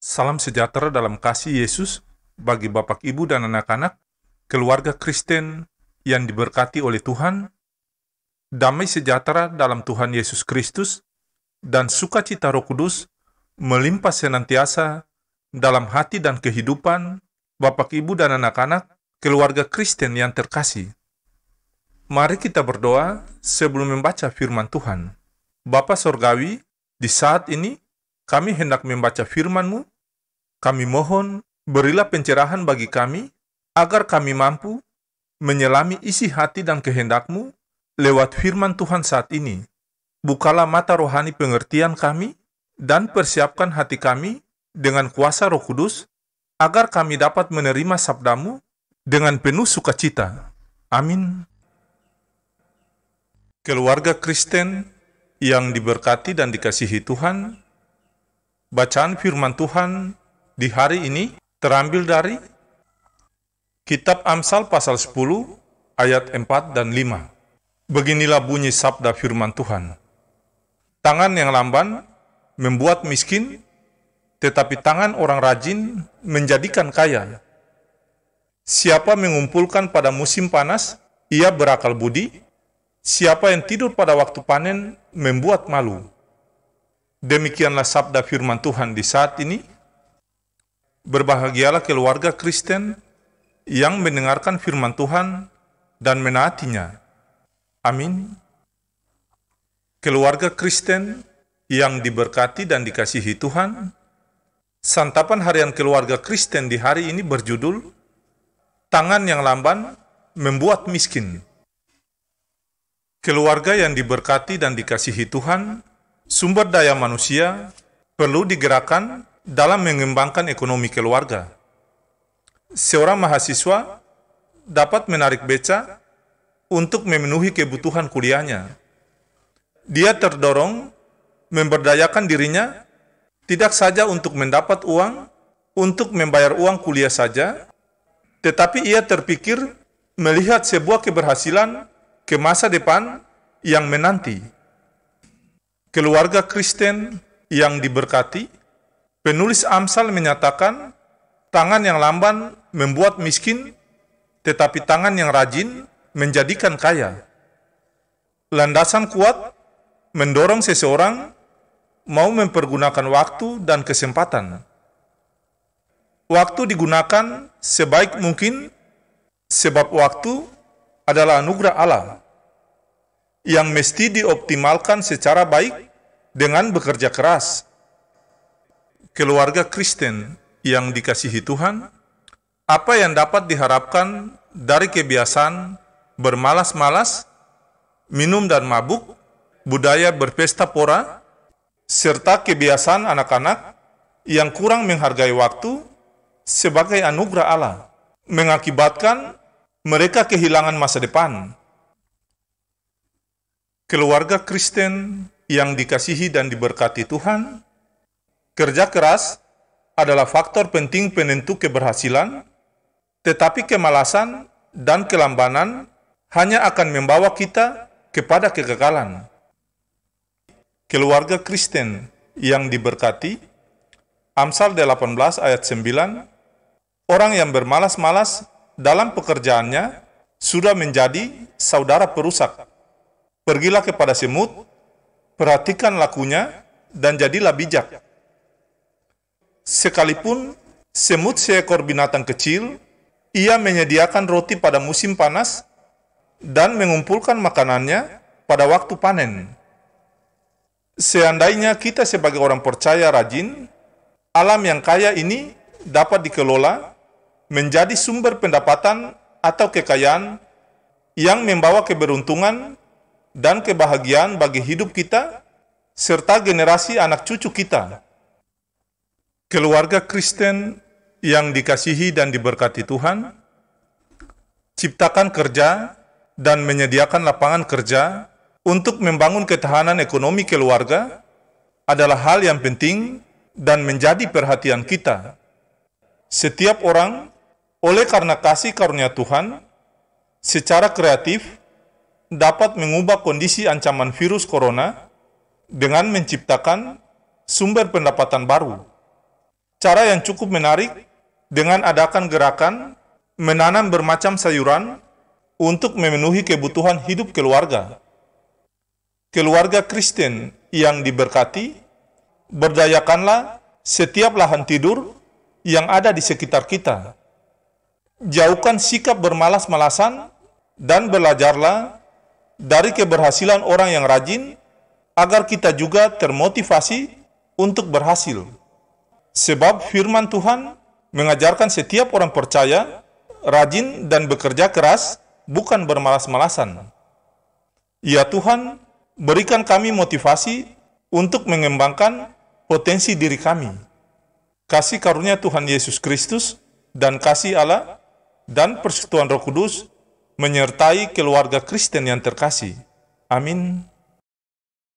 Salam sejahtera dalam kasih Yesus bagi Bapak, Ibu, dan anak-anak, keluarga Kristen yang diberkati oleh Tuhan, damai sejahtera dalam Tuhan Yesus Kristus, dan sukacita Roh Kudus melimpah senantiasa dalam hati dan kehidupan Bapak, Ibu, dan anak-anak, keluarga Kristen yang terkasih. Mari kita berdoa sebelum membaca firman Tuhan. Bapa Sorgawi, di saat ini kami hendak membaca firman-Mu. Kami mohon, berilah pencerahan bagi kami, agar kami mampu menyelami isi hati dan kehendak-Mu lewat firman Tuhan saat ini. Bukalah mata rohani pengertian kami, dan persiapkan hati kami dengan kuasa Roh Kudus, agar kami dapat menerima sabda-Mu dengan penuh sukacita. Amin. Keluarga Kristen yang diberkati dan dikasihi Tuhan, bacaan firman Tuhan di hari ini terambil dari Kitab Amsal pasal 10 ayat 4 dan 5. Beginilah bunyi sabda firman Tuhan. Tangan yang lamban membuat miskin, tetapi tangan orang rajin menjadikan kaya. Siapa mengumpulkan pada musim panas, ia berakal budi. Siapa yang tidur pada waktu panen membuat malu. Demikianlah sabda firman Tuhan di saat ini. Berbahagialah keluarga Kristen yang mendengarkan firman Tuhan dan menaatinya. Amin. Keluarga Kristen yang diberkati dan dikasihi Tuhan, santapan harian keluarga Kristen di hari ini berjudul Tangan yang lamban membuat miskin. Keluarga yang diberkati dan dikasihi Tuhan, sumber daya manusia perlu digerakkan dalam mengembangkan ekonomi keluarga. Seorang mahasiswa dapat menarik beca untuk memenuhi kebutuhan kuliahnya. Dia terdorong memberdayakan dirinya tidak saja untuk mendapat uang, untuk membayar uang kuliah saja, tetapi ia terpikir melihat sebuah keberhasilan ke masa depan yang menanti. Keluarga Kristen yang diberkati, penulis Amsal menyatakan, tangan yang lamban membuat miskin, tetapi tangan yang rajin menjadikan kaya. Landasan kuat mendorong seseorang mau mempergunakan waktu dan kesempatan. Waktu digunakan sebaik mungkin, sebab waktu adalah anugerah Allah yang mesti dioptimalkan secara baik dengan bekerja keras. Keluarga Kristen yang dikasihi Tuhan, apa yang dapat diharapkan dari kebiasaan bermalas-malas, minum dan mabuk, budaya berpesta pora, serta kebiasaan anak-anak yang kurang menghargai waktu sebagai anugerah Allah, mengakibatkan mereka kehilangan masa depan. Keluarga Kristen yang dikasihi dan diberkati Tuhan, kerja keras adalah faktor penting penentu keberhasilan, tetapi kemalasan dan kelambanan hanya akan membawa kita kepada kegagalan. Keluarga Kristen yang diberkati, Amsal 18 ayat 9, orang yang bermalas-malas dalam pekerjaannya sudah menjadi saudara perusak. Pergilah kepada semut, perhatikan lakunya, dan jadilah bijak. Sekalipun semut seekor binatang kecil, ia menyediakan roti pada musim panas dan mengumpulkan makanannya pada waktu panen. Seandainya kita sebagai orang percaya rajin, alam yang kaya ini dapat dikelola menjadi sumber pendapatan atau kekayaan yang membawa keberuntungan dan kebahagiaan bagi hidup kita serta generasi anak cucu kita. Keluarga Kristen yang dikasihi dan diberkati Tuhan, ciptakan kerja dan menyediakan lapangan kerja untuk membangun ketahanan ekonomi keluarga adalah hal yang penting dan menjadi perhatian kita. Setiap orang, oleh karena kasih karunia Tuhan, secara kreatif dapat mengubah kondisi ancaman virus corona dengan menciptakan sumber pendapatan baru. Cara yang cukup menarik dengan adakan gerakan menanam bermacam sayuran untuk memenuhi kebutuhan hidup keluarga. Keluarga Kristen yang diberkati, berdayakanlah setiap lahan tidur yang ada di sekitar kita. Jauhkan sikap bermalas-malasan dan belajarlah dari keberhasilan orang yang rajin agar kita juga termotivasi untuk berhasil. Sebab firman Tuhan mengajarkan setiap orang percaya rajin dan bekerja keras, bukan bermalas-malasan. Ya Tuhan, berikan kami motivasi untuk mengembangkan potensi diri kami. Kasih karunia Tuhan Yesus Kristus dan kasih Allah dan persekutuan Roh Kudus menyertai keluarga Kristen yang terkasih. Amin.